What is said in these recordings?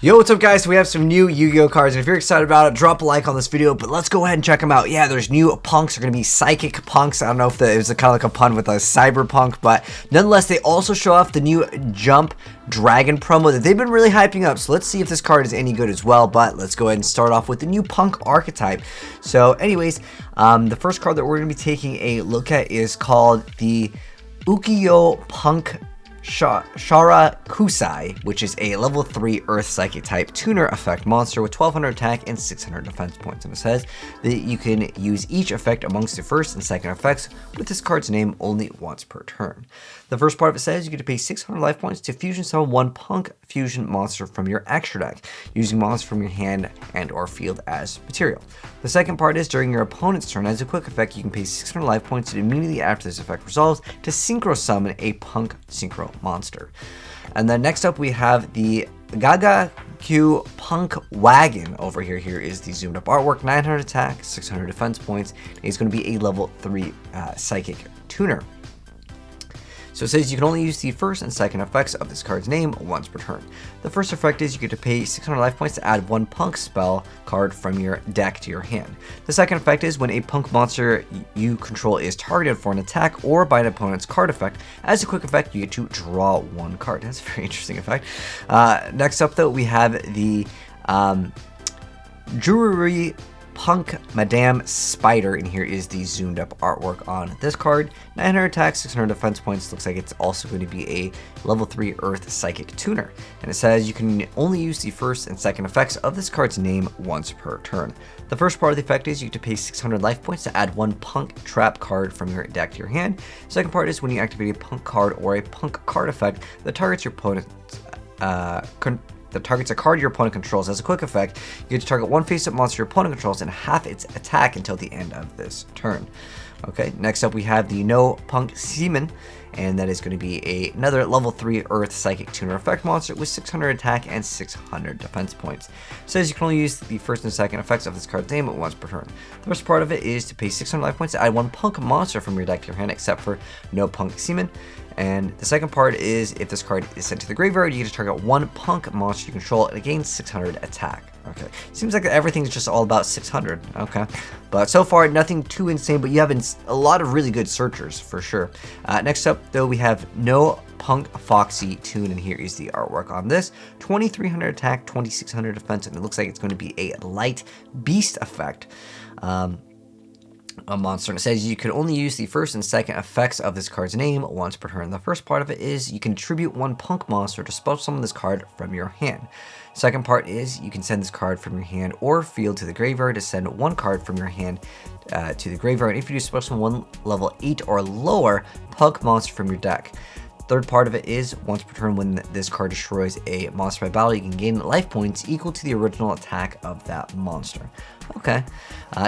Yo, what's up guys? We have some new Yu-Gi-Oh cards, and if you're excited about it, drop a like on this video, but let's go ahead and check them out. Yeah, there's new punks. They're going to be psychic punks. I don't know if it was kind of like a pun with a cyberpunk, but nonetheless, they also show off the new Jump Dragon promo that they've been really hyping up, so let's see if this card is any good as well. But let's go ahead and start off with the new punk archetype. So anyways, the first card that we're going to be taking a look at is called the YuGiOh Punk Shara Kusai, which is a level 3 Earth Psychic type tuner effect monster with 1200 attack and 600 defense points. And it says that you can use each effect amongst the first and second effects with this card's name only once per turn. The first part of it says you get to pay 600 life points to fusion summon one punk fusion monster from your extra deck, using monsters from your hand and or field as material. The second part is during your opponent's turn, as a quick effect, you can pay 600 life points and immediately after this effect resolves to synchro summon a punk synchro monster. And then next up we have the Gokyo Punk Wagon over here. Here is the zoomed up artwork, 900 attack, 600 defense points. It's going to be a level 3 psychic tuner. So it says you can only use the first and second effects of this card's name once per turn. The first effect is you get to pay 600 life points to add one punk spell card from your deck to your hand. The second effect is when a punk monster you control is targeted for an attack or by an opponent's card effect. As a quick effect, you get to draw one card. That's a very interesting effect. Next up though, we have the Jewelry Punk Madame Spider, and here is the zoomed up artwork on this card. 900 attack, 600 defense points. Looks like it's also going to be a level 3 Earth Psychic tuner. And it says you can only use the first and second effects of this card's name once per turn. The first part of the effect is you get to pay 600 life points to add one punk trap card from your deck to your hand. The second part is when you activate a punk card or a punk card effect that targets your opponent's that targets a card your opponent controls. As a quick effect, you get to target one face-up monster your opponent controls and half its attack until the end of this turn. Okay, next up we have the No Punk Seaman, and that is going to be another level 3 Earth Psychic Tuner effect monster with 600 attack and 600 defense points. It says you can only use the first and second effects of this card's name once per turn. The first part of it is to pay 600 life points to add one punk monster from your deck to your hand, except for No Punk Seaman. And the second part is if this card is sent to the graveyard, you get to target one punk monster you control and gain 600 attack. Okay, seems like everything's just all about 600. Okay, but so far nothing too insane, but you have a lot of really good searchers for sure. Next up though, we have No Punk Foxy Tune, and here is the artwork on this. 2300 attack, 2600 defense, and it looks like it's going to be a light beast effect. A monster, and it says you can only use the first and second effects of this card's name once per turn. The first part of it is you can tribute one punk monster to spell summon this card from your hand. Second part is you can send this card from your hand or field to the graveyard to send one card from your hand to the graveyard. If you do spell summon one level 8 or lower punk monster from your deck. Third part of it is once per turn when this card destroys a monster by battle, you can gain life points equal to the original attack of that monster. Okay.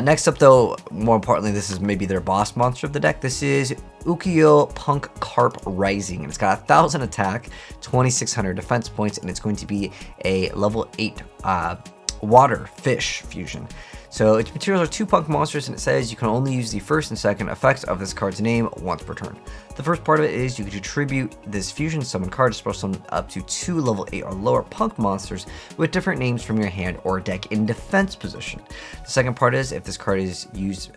Next up though, more importantly, this is maybe their boss monster of the deck. This is YuGiOh Punk Carp Rising, and it's got 1000 attack, 2600 defense points, and it's going to be a level 8 water fish fusion. So its materials are 2 punk monsters, and it says you can only use the first and second effects of this card's name once per turn. The first part of it is you can attribute this fusion summon card to spell summon up to 2 level 8 or lower punk monsters with different names from your hand or deck in defense position. The second part is if this card is used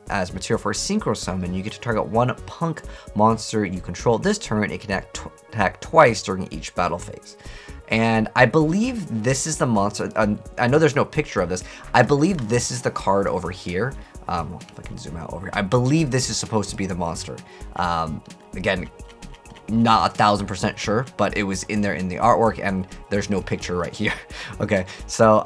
as material for a synchro summon, you get to target one punk monster you control this turn. It can attack twice during each battle phase. And I believe this is the monster. I know there's no picture of this. I believe this is the card over here. If I can zoom out over here. I believe this is supposed to be the monster. Again, not 1000% sure, but it was in there in the artwork, and there's no picture right here. Okay, so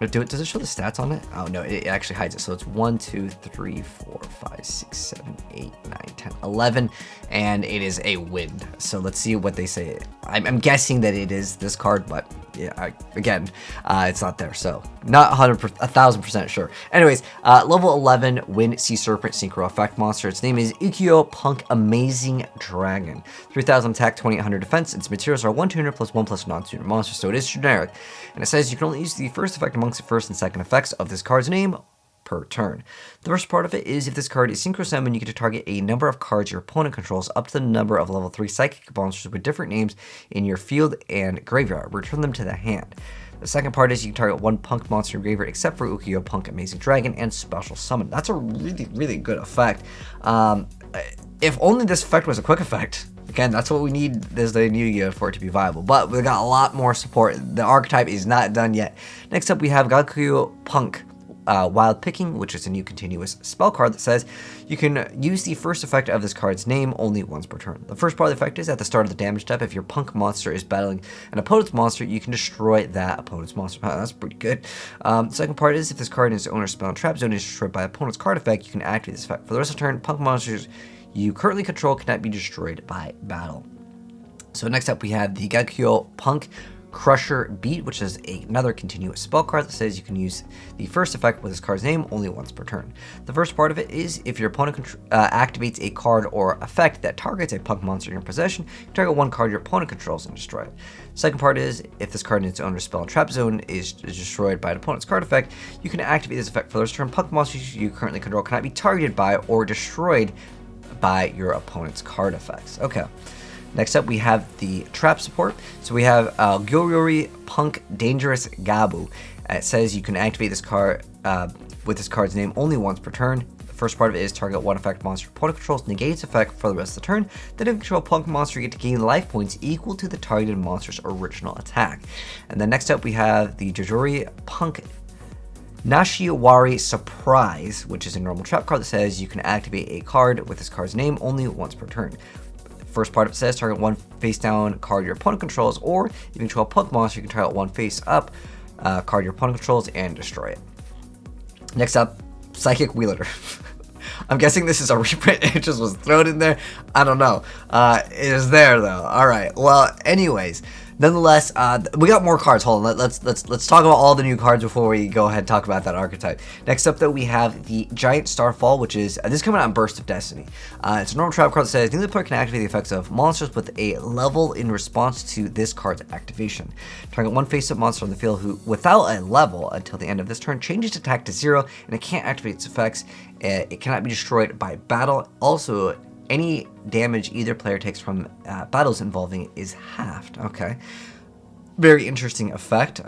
does it show the stats on it? Oh no, it actually hides it. So it's 1, 2, 3, 4, 5, 6, 7, 8, 9, 10, 11, and it is a wind. So let's see what they say. I'm guessing that it is this card, but yeah, again, it's not there, so not 1000% sure. Anyways, level 11 Wind Sea Serpent Synchro Effect Monster. Its name is YuGiOh Punk Amazing Dragon. 3000 attack, 2800 defense. Its materials are 1 tuner plus 1 plus non-tuner monster, so it is generic. And it says you can only use the first effect amongst the first and second effects of this card's name per turn. The first part of it is if this card is synchro summon, you get to target a number of cards your opponent controls up to the number of level 3 psychic monsters with different names in your field and graveyard. Return them to the hand. The second part is you can target one punk monster in graveyard except for YuGiOh, P.u.n.k, Amazing Dragon, and Special Summon. That's a really good effect. If only this effect was a quick effect. Again, that's what we need this day in YuGiOh for it to be viable. But we got a lot more support. The archetype is not done yet. Next up, we have Gokyo P.u.n.k Wild Picking, which is a new continuous spell card that says you can use the first effect of this card's name only once per turn. The first part of the effect is at the start of the damage step, if your P.u.n.k monster is battling an opponent's monster, you can destroy that opponent's monster. Oh, that's pretty good. The second part is if this card in its owner's spell and trap zone is destroyed by opponent's card effect, you can activate this effect. For the rest of the turn, P.u.n.k monsters you currently control cannot be destroyed by battle. So next up we have the Gokyo P.u.n.k Crusher Beat, which is another continuous spell card that says you can use the first effect with this card's name only once per turn. The first part of it is if your opponent activates a card or effect that targets a P.u.n.k monster in your possession, you can target one card your opponent controls and destroy it. Second part is if this card in its owner's spell and trap zone is destroyed by an opponent's card effect, you can activate this effect for the rest of the turn. P.u.n.k monsters you currently control cannot be targeted by or destroyed by your opponent's card effects. Okay. Next up, we have the trap support. So we have Gyoryori P.u.n.k Dangerous Gabu. It says you can activate this card with this card's name only once per turn. The first part of it is target one effect monster your opponent controls, negate its effect for the rest of the turn. Then if you control P.u.n.k monster, you get to gain life points equal to the targeted monster's original attack. And then next up, we have the Jojori P.u.n.k Nashiwari Surprise, which is a normal trap card that says you can activate a card with this card's name only once per turn. First part of it says target one face down card your opponent controls, or if you control a P.u.n.k monster, you can target one face up card your opponent controls and destroy it. Next up, Psychic Wielder. I'm guessing this is a reprint. It just was thrown in there. I don't know. It is there though. All right. Well, anyways. Nonetheless, we got more cards. Hold on, let's talk about all the new cards before we go ahead and talk about that archetype. Next up, though, we have the Giant Starfall, which is this is coming out in Burst of Destiny. It's a normal trap card that says neither player can activate the effects of monsters with a level in response to this card's activation. Target one face-up monster on the field who, without a level until the end of this turn, changes attack to 0, and it can't activate its effects. It cannot be destroyed by battle. Also, any damage either player takes from battles involving it is halved. Okay. Very interesting effect,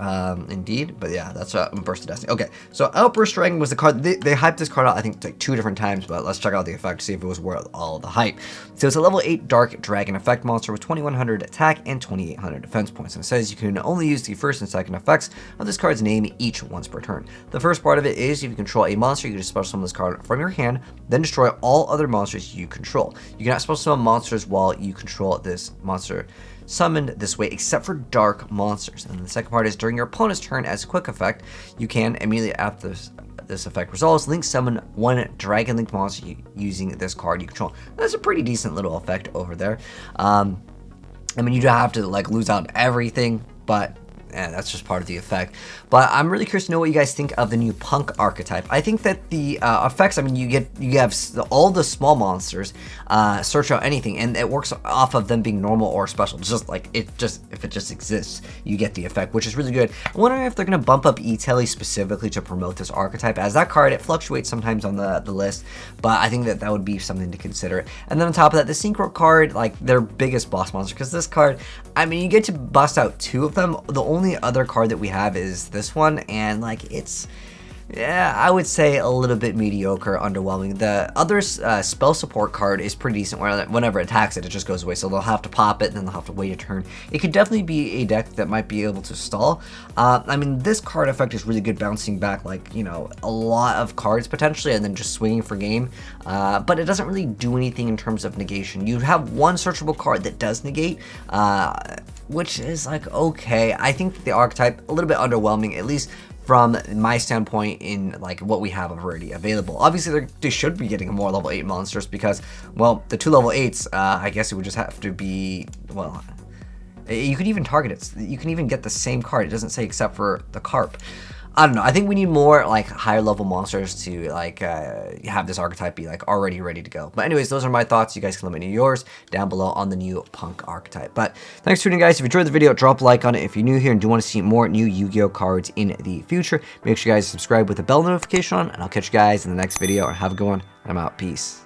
indeed. But yeah, that's Burst of Destiny. Okay, so Outburst Strike was the card. They hyped this card out, I think, like 2 different times, but let's check out the effect to see if it was worth all the hype. So it's a level 8 Dark Dragon effect monster with 2100 attack and 2800 defense points. And it says you can only use the first and second effects of this card's name each once per turn. The first part of it is if you control a monster, you can just special summon this card from your hand, then destroy all other monsters you control. You cannot special summon monsters while you control this monster summoned this way except for dark monsters. And the second part is during your opponent's turn as a quick effect, you can immediately after this effect resolves, link summon one dragon linked monster using this card you control. That's a pretty decent little effect over there. I mean, you don't have to like lose out everything, but that's just part of the effect. But I'm really curious to know what you guys think of the new P.u.n.k archetype. I think that the effects, I mean, you have all the small monsters search out anything, and it works off of them being normal or special. Just like if it just exists, you get the effect, which is really good. I'm wondering if they're gonna bump up E-Telly specifically to promote this archetype, as that card, it fluctuates sometimes on the list, but I think that would be something to consider. And then on top of that, the synchro card, like their biggest boss monster, because this card, I mean, you get to bust out 2 of them. The only other card that we have is this one, and like it's, yeah, I would say a little bit mediocre, underwhelming. The other spell support card is pretty decent, where whenever it attacks it just goes away, so they'll have to pop it and then they'll have to wait a turn. It could definitely be a deck that might be able to stall. I mean, this card effect is really good, bouncing back like, you know, a lot of cards potentially and then just swinging for game, but it doesn't really do anything in terms of negation. You have one searchable card that does negate, which is like, okay. I think the archetype a little bit underwhelming, at least from my standpoint, in like what we have already available. Obviously, they should be getting more level 8 monsters because, well, the 2 level 8s, I guess it would just have to be, well, you could even target it. You can even get the same card. It doesn't say except for the Carp. I don't know. I think we need more like higher level monsters to like have this archetype be like already ready to go. But anyways, those are my thoughts. You guys can let me know yours down below on the new Punk archetype. But thanks for tuning in, guys. If you enjoyed the video, drop a like on it. If you're new here and do want to see more new Yu-Gi-Oh cards in the future, make sure you guys subscribe with the bell notification on, and I'll catch you guys in the next video. And have a good one. I'm out. Peace.